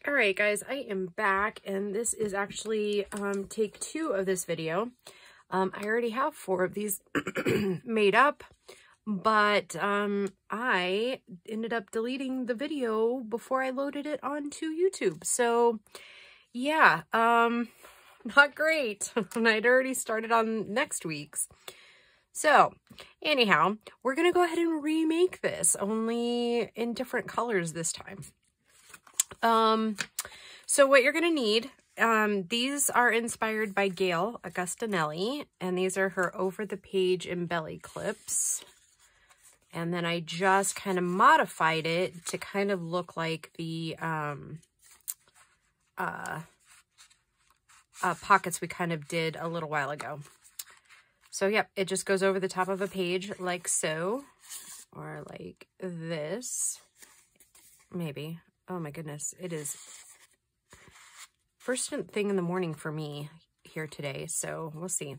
All right, guys, I am back, and this is actually take 2 of this video. I already have 4 of these made up, but I ended up deleting the video before I loaded it onto YouTube. So yeah, not great. And I'd already started on next week's. So anyhow, we're gonna go ahead and remake this, only in different colors this time. So what you're going to need, these are inspired by Gail Tuthill, and these are her over the page and belly clips. And then I just kind of modified it to kind of look like the, pockets we kind of did a little while ago. So yep, it just goes over the top of a page like so, or like this, maybe. Oh my goodness, it is first thing in the morning for me here today, so we'll see.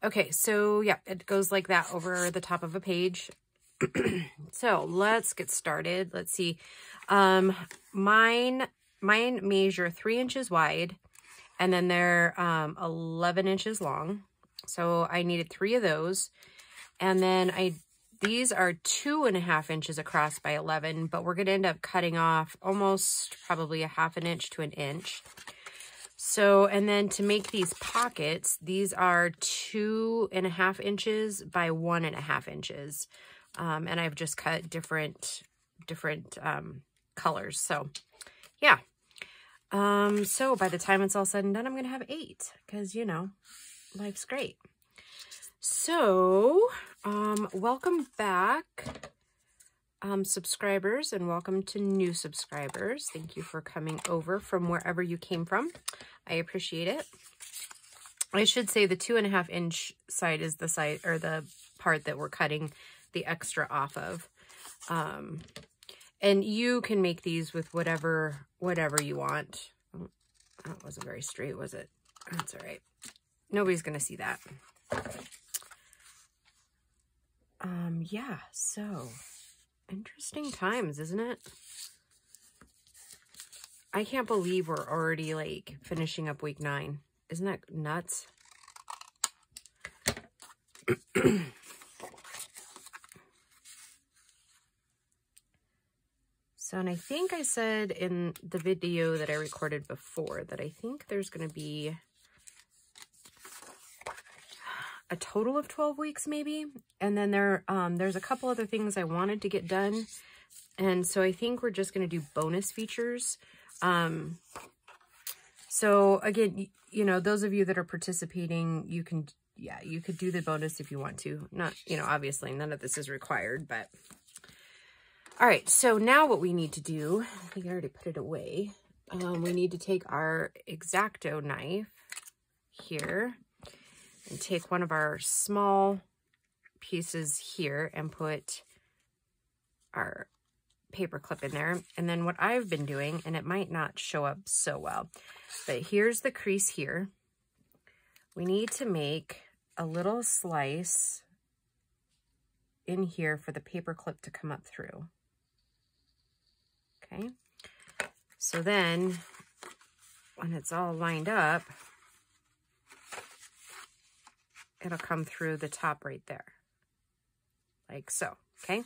Okay, so yeah, it goes like that over the top of a page. So let's get started. Let's see. Mine measure 3 inches wide, and then they're 11 inches long. So I needed 3 of those, and then these are 2.5 inches across by 11, but we're going to end up cutting off almost probably 1/2 inch to 1 inch. So, and then to make these pockets, these are 2.5 inches by 1.5 inches. And I've just cut different colors. So yeah. So by the time it's all said and done, I'm going to have 8 because, you know, life's great. So, welcome back, subscribers, and welcome to new subscribers. Thank you for coming over from wherever you came from. I appreciate it. I should say the 2.5 inch side is the side, or the part that we're cutting the extra off of. And you can make these with whatever you want. Oh, that wasn't very straight, was it? That's all right. Nobody's going to see that. Yeah, so interesting times, isn't it? I can't believe we're already like finishing up week 9. Isn't that nuts? So, and I think I said in the video that I recorded before that I think there's going to be a total of 12 weeks maybe, and then there's a couple other things I wanted to get done, and so I think we're just going to do bonus features. So again, you know, those of you that are participating, you could do the bonus if you want to. Not, you know, obviously none of this is required, but all right. So now what we need to do, I think I already put it away. We need to take our X-Acto knife here and take one of our small pieces here and put our paper clip in there. And then what I've been doing, and it might not show up so well, but here's the crease here. We need to make a little slice in here for the paper clip to come up through. Okay. So then when it's all lined up, it'll come through the top right there, like so, okay?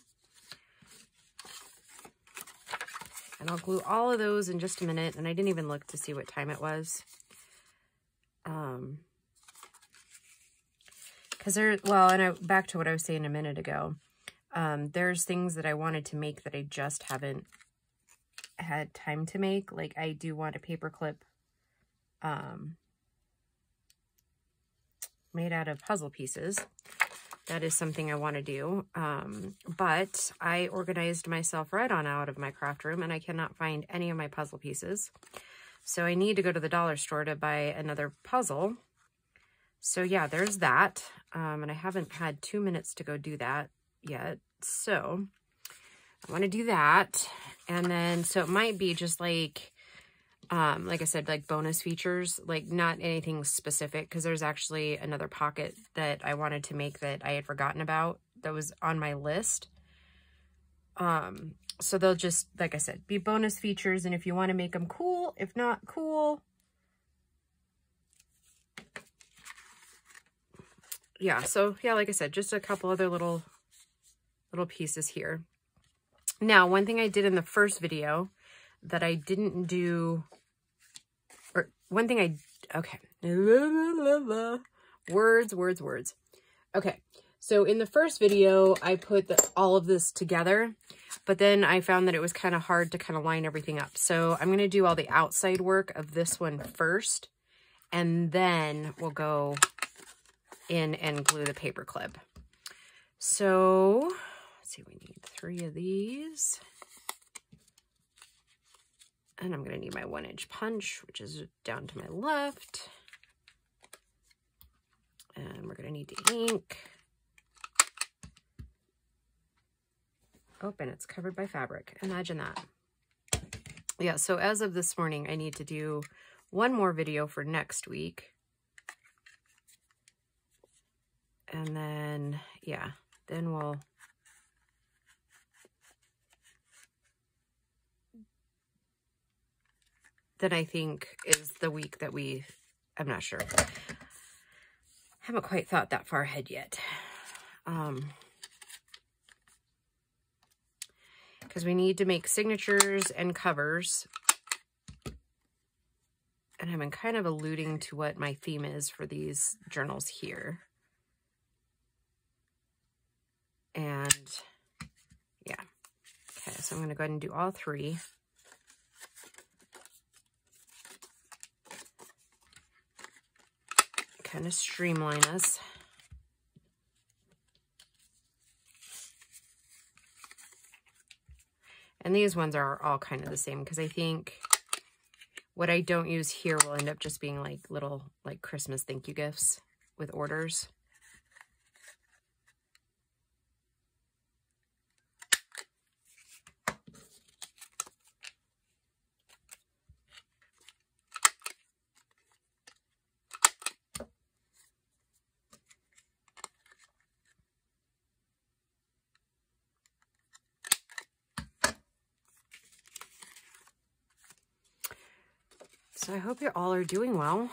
And I'll glue all of those in just a minute, and I didn't even look to see what time it was. Because back to what I was saying a minute ago, there's things that I wanted to make that I just haven't had time to make. Like I do want a paper clip, made out of puzzle pieces. That is something I want to do. But I organized myself right on out of my craft room, and I cannot find any of my puzzle pieces. So I need to go to the dollar store to buy another puzzle. So yeah, there's that. And I haven't had 2 minutes to go do that yet. So I want to do that. And then, so it might be just like I said, like bonus features, like not anything specific, because there's actually another pocket that I wanted to make that I had forgotten about that was on my list. So they'll just, like I said, be bonus features. And if you want to make them cool, if not cool, yeah. So yeah, like I said, just a couple other little pieces here. Now, one thing I did in the first video that I didn't do, or one thing okay. Words. Okay. So in the first video, I put all of this together, but then I found that it was kind of hard to kind of line everything up. So I'm going to do all the outside work of this one first, and then we'll go in and glue the paper clip. So let's see, we need 3 of these. And I'm going to need my 1-inch punch, which is down to my left. And we're going to need the ink. Oh, and it's covered by fabric. Imagine that. Yeah, so as of this morning, I need to do one more video for next week. And then, yeah, then we'll... Then I think is the week that I'm not sure. Haven't quite thought that far ahead yet. Because we need to make signatures and covers. And I've been kind of alluding to what my theme is for these journals here. And yeah. Okay, so I'm going to go ahead and do all 3. Kind of streamline us. And these ones are all kind of the same because I think what I don't use here will end up just being like little like Christmas thank you gifts with orders. So I hope you all are doing well.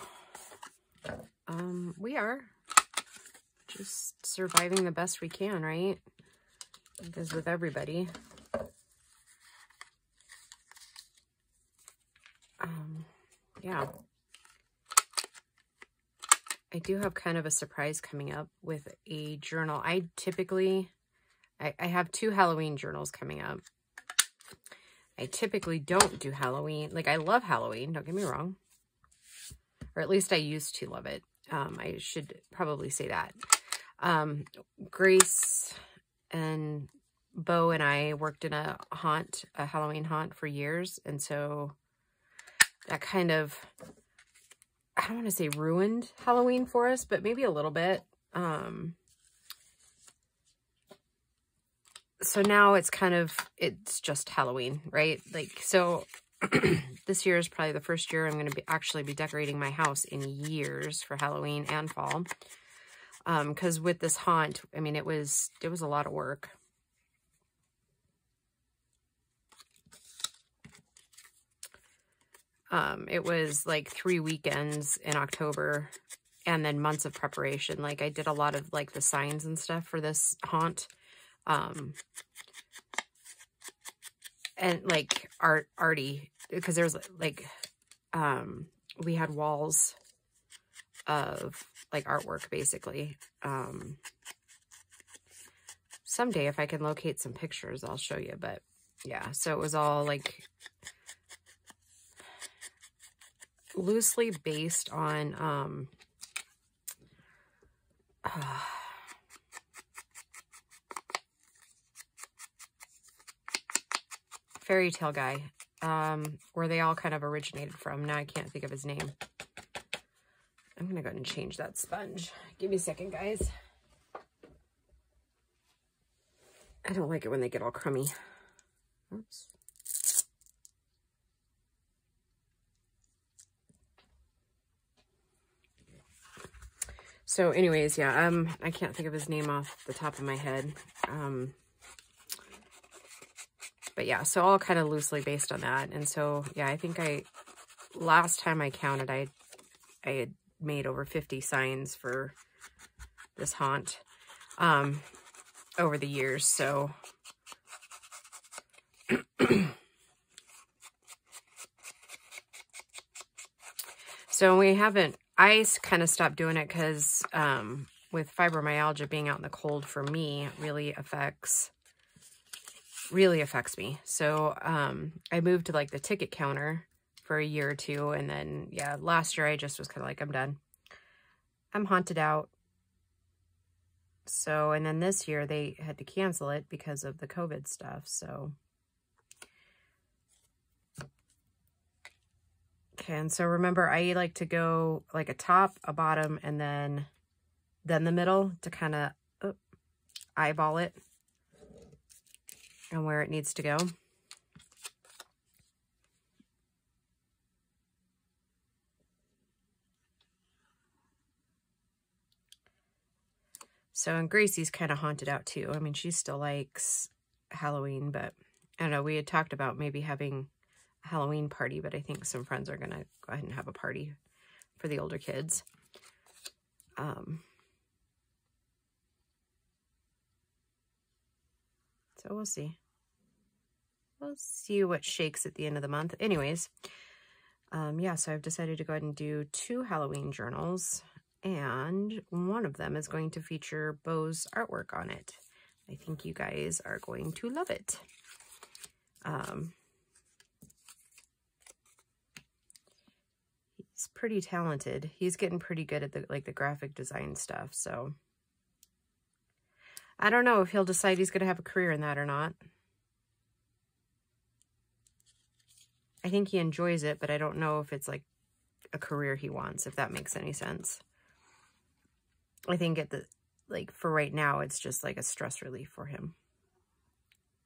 We are just surviving the best we can, right? As with everybody. Yeah. I do have kind of a surprise coming up with a journal. I have 2 Halloween journals coming up. I typically don't do Halloween. Like, I love Halloween, don't get me wrong. Or at least I used to love it. I should probably say that. Grace and Bo and I worked in a Halloween haunt for years. And so that kind of, I don't want to say ruined Halloween for us, but maybe a little bit. So now it's just Halloween, right? Like, so this year is probably the first year I'm going to actually be decorating my house in years for Halloween and fall. Because with this haunt, I mean, it was a lot of work. It was like 3 weekends in October and then months of preparation. Like, I did a lot of like the signs and stuff for this haunt. And like arty, because there's like, we had walls of like artwork basically. Someday if I can locate some pictures, I'll show you, but yeah, so it was all like loosely based on, fairy tale guy, where they all kind of originated from. Now I can't think of his name. I'm gonna go ahead and change that sponge. Give me a second, guys. I don't like it when they get all crummy. Oops. So anyways, yeah, I can't think of his name off the top of my head. But yeah, so all kind of loosely based on that. And so, yeah, I think last time I counted, I had made over 50 signs for this haunt over the years. So so we haven't, I kind of stopped doing it because with fibromyalgia, being out in the cold for me really affects me. So I moved to like the ticket counter for a year or two, and then yeah, last year I just was kind of like, I'm done. I'm haunted out. So, and then this year they had to cancel it because of the COVID stuff. So okay, and so remember, I like to go like a top, a bottom, and then the middle to kind of eyeball it and where it needs to go. So, and Gracie's kind of haunted out too. I mean, she still likes Halloween, but I don't know, we had talked about maybe having a Halloween party, but I think some friends are going to go ahead and have a party for the older kids. So we'll see. We'll see what shakes at the end of the month. Anyways, yeah, so I've decided to go ahead and do 2 Halloween journals, and one of them is going to feature Bo's artwork on it. I think you guys are going to love it. He's pretty talented. He's getting pretty good at the graphic design stuff, so I don't know if he'll decide he's going to have a career in that or not. I think he enjoys it, but I don't know if it's like a career he wants, if that makes any sense. I think for right now, it's just like a stress relief for him.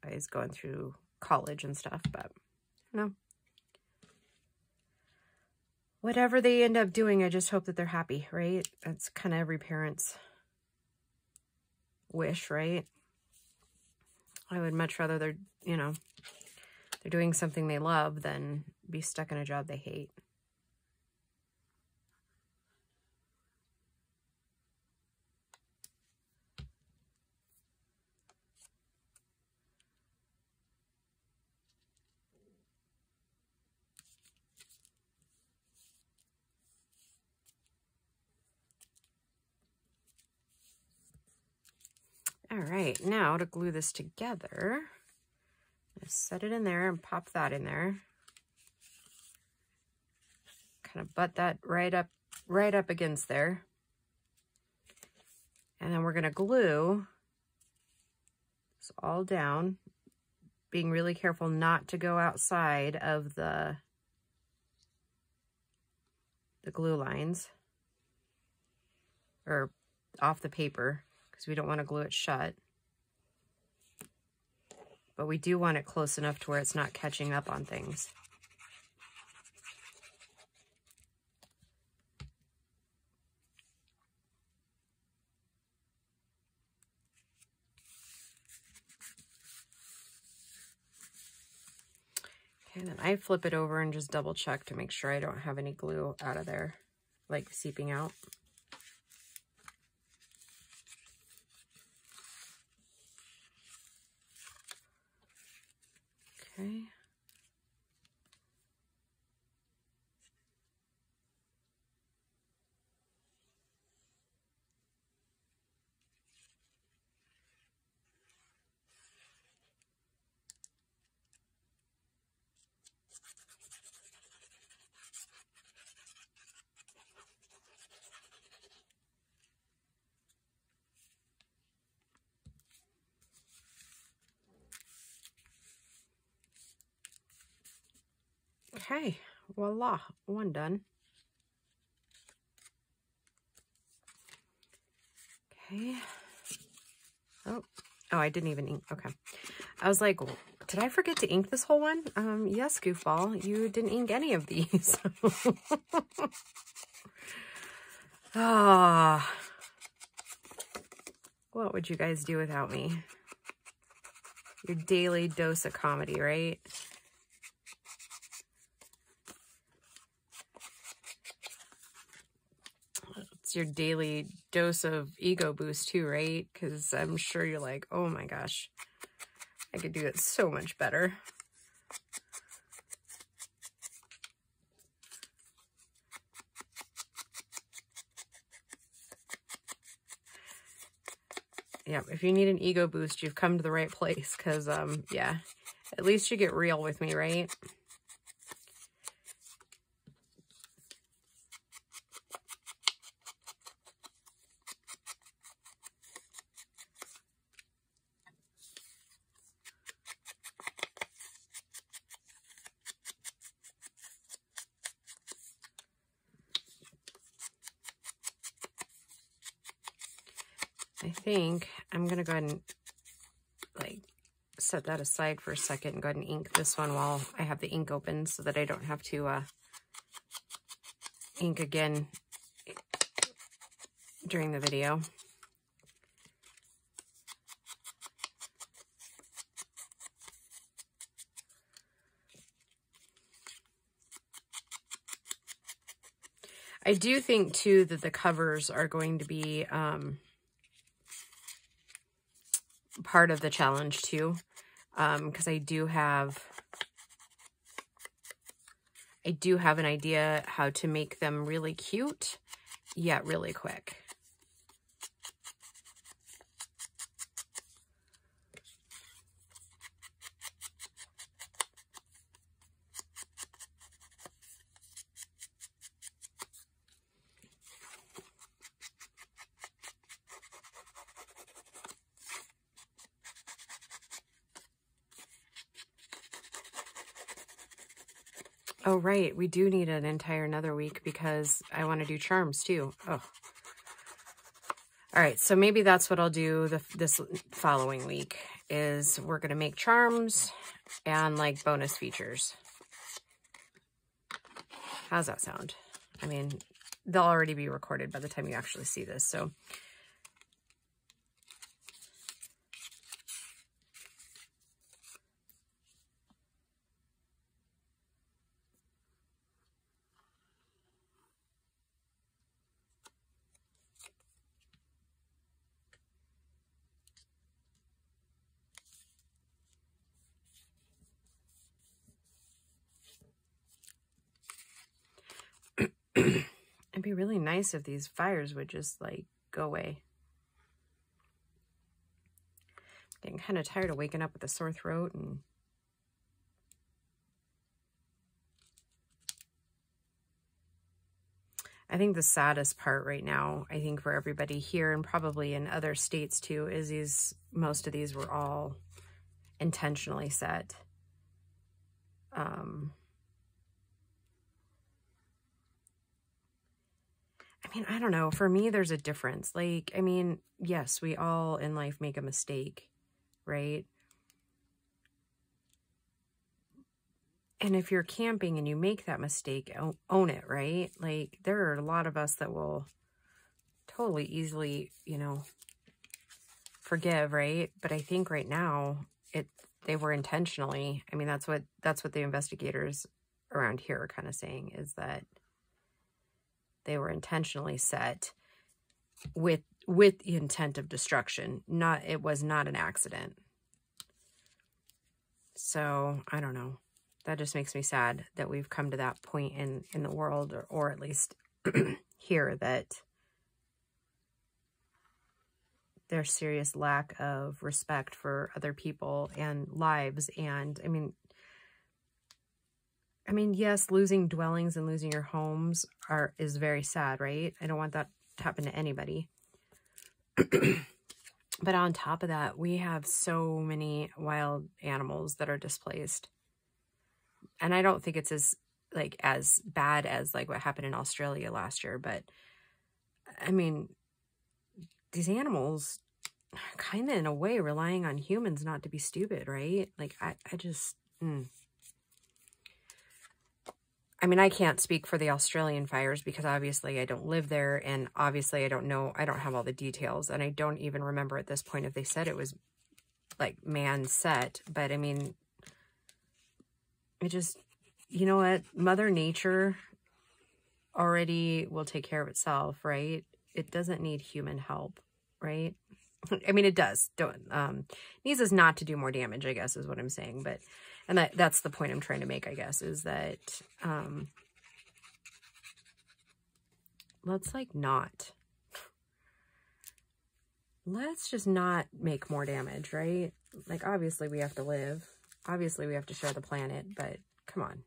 He's going through college and stuff, but no. Whatever they end up doing, I just hope that they're happy, right? That's kind of every parent's wish, right? I would much rather they're doing something they love than be stuck in a job they hate. All right, now to glue this together, just set it in there and pop that in there. Kind of butt that right up against there. And then we're going to glue this all down, being really careful not to go outside of the glue lines or off the paper, because we don't want to glue it shut. But we do want it close enough to where it's not catching up on things. Okay, and then I flip it over and just double check to make sure I don't have any glue out of there, like seeping out. Okay. Okay, voila, one done. Okay. Oh, I didn't even ink. Okay. I was like, did I forget to ink this whole one? Yes, goofball, you didn't ink any of these. Ah, what would you guys do without me? Your daily dose of comedy, right? It's your daily dose of ego boost too, right? Because I'm sure you're like, oh my gosh, I could do it so much better. Yeah, if you need an ego boost, you've come to the right place, because, yeah, at least you get real with me, right? I think I'm going to go ahead and, like, set that aside for a second and go ahead and ink this one while I have the ink open so that I don't have to ink again during the video. I do think, too, that the covers are going to be part of the challenge, too, because I do have an idea how to make them really cute, yet really quick. Oh, right. We do need an entire another week because I want to do charms too. Oh. All right. So maybe that's what I'll do this following week is we're going to make charms and like bonus features. How's that sound? I mean, they'll already be recorded by the time you actually see this. So it'd be really nice if these fires would just like go away. I'm getting kind of tired of waking up with a sore throat, and I think the saddest part right now, I think for everybody here and probably in other states too, is most of these were all intentionally set. I mean, I don't know. For me, there's a difference. Like, I mean, yes, we all in life make a mistake, right? And if you're camping and you make that mistake, own it, right? Like, there are a lot of us that will totally easily, you know, forgive, right? But I think right now, they were intentionally, I mean, that's what the investigators around here are kind of saying, is that they were intentionally set with the intent of destruction. It was not an accident. So, I don't know. That just makes me sad that we've come to that point in the world, or at least here, that there's serious lack of respect for other people and lives. And I mean, yes, losing dwellings and losing your homes is very sad, right? I don't want that to happen to anybody. But on top of that, we have so many wild animals that are displaced. And I don't think it's as bad as like what happened in Australia last year, but I mean, these animals are kind of in a way relying on humans not to be stupid, right? Like I just I mean, I can't speak for the Australian fires because obviously I don't live there, and obviously I don't know, I don't have all the details, and I don't even remember at this point if they said it was like man set, but I mean, it just, you know what? Mother Nature already will take care of itself, right? It doesn't need human help, right? I mean, it does. Needs us not to do more damage, I guess, is what I'm saying. But, and that's the point I'm trying to make, I guess, is that, let's just not make more damage, right? Like, obviously we have to live. Obviously we have to share the planet, but come on.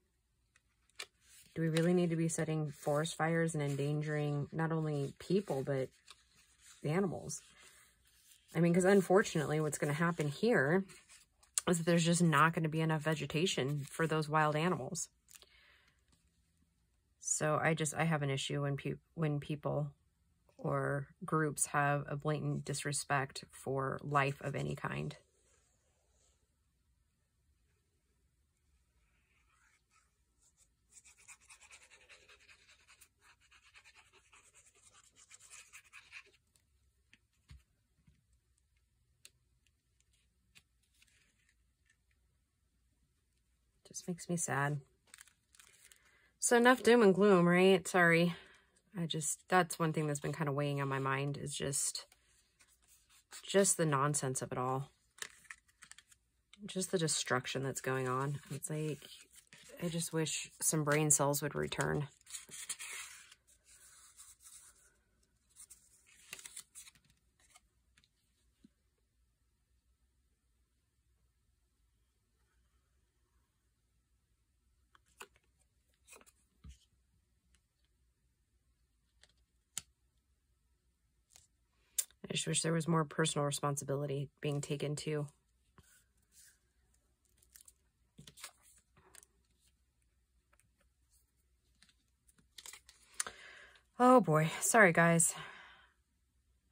Do we really need to be setting forest fires and endangering not only people, but the animals? I mean, because unfortunately what's going to happen here is that there's just not going to be enough vegetation for those wild animals. So I have an issue when people or groups have a blatant disrespect for life of any kind. Just makes me sad. So enough doom and gloom, right? Sorry. That's one thing that's been kind of weighing on my mind, is just the nonsense of it all. Just the destruction that's going on. It's like, I just wish some brain cells would return. I just wish there was more personal responsibility being taken too. Oh boy. Sorry, guys.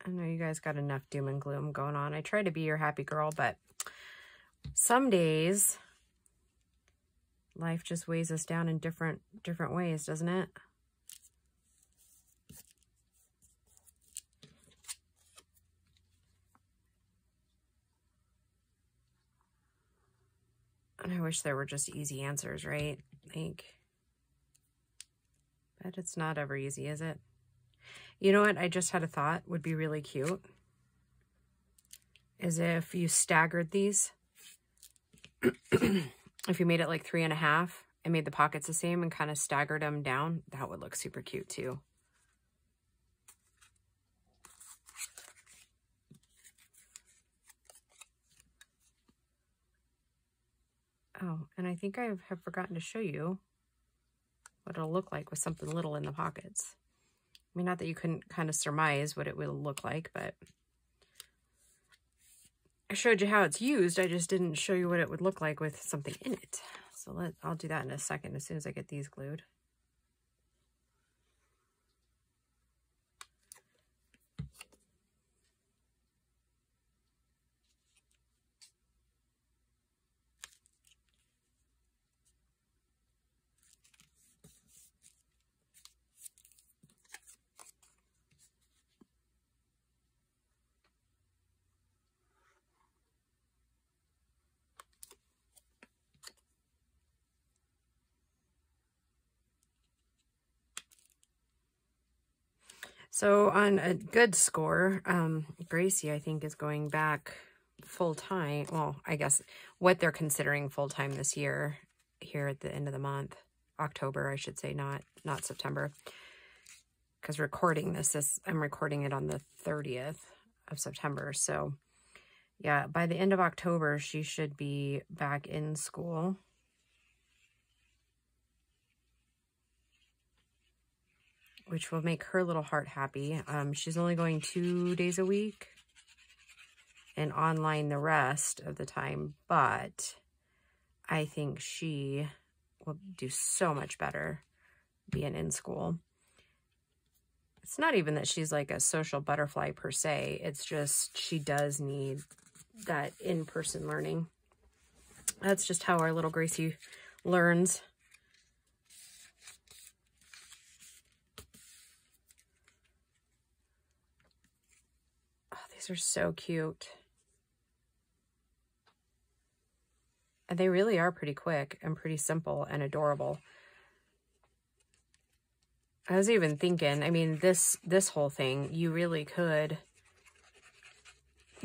I know you guys got enough doom and gloom going on. I try to be your happy girl, but some days life just weighs us down in different ways, doesn't it? And I wish there were just easy answers, right? But it's not ever easy, is it? You know what? I just had a thought would be really cute. Is if you staggered these. If you made it like 3.5 and made the pockets the same and kind of staggered them down, that would look super cute too. Oh, and I think I have forgotten to show you what it'll look like with something little in the pockets. I mean, not that you couldn't kind of surmise what it will look like, but I showed you how it's used. I just didn't show you what it would look like with something in it. So I'll do that in a second as soon as I get these glued. So on a good score, Gracie, I think, is going back full-time. Well, I guess what they're considering full-time this year, here at the end of the month. October, I should say, not September. Because recording this, I'm recording it on the 30th of September. So, yeah, by the end of October, she should be back in school. Which will make her little heart happy. She's only going 2 days a week and online the rest of the time, but I think she will do so much better being in school. It's not even that she's like a social butterfly per se. It's just she does need that in-person learning. That's just how our little Gracie learns. These are so cute. And they really are pretty quick and pretty simple and adorable. I was even thinking, I mean, this whole thing, you really could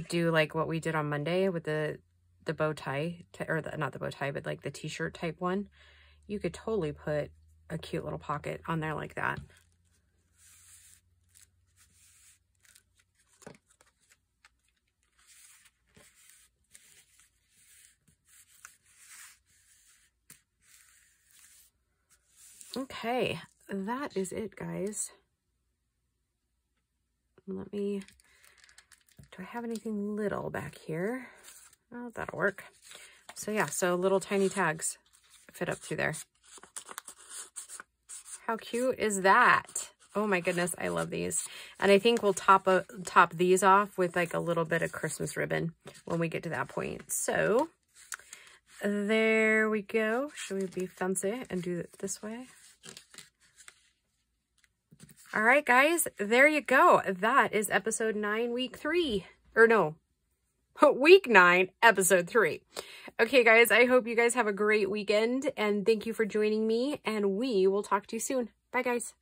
do like what we did on Monday with the bow tie, or not the bow tie, but like the t-shirt type one. You could totally put a cute little pocket on there like that. Okay, that is it, guys. Let me, do I have anything little back here? Oh, that'll work. So yeah, so little tiny tags fit up through there. How cute is that? Oh my goodness, I love these. And I think we'll top these off with like a little bit of Christmas ribbon when we get to that point. So there we go. Should we be fancy and do it this way? All right, guys, there you go. That is episode 9, week 3. Or no, week 9, episode 3. Okay, guys, I hope you guys have a great weekend, and thank you for joining me, and we will talk to you soon. Bye, guys.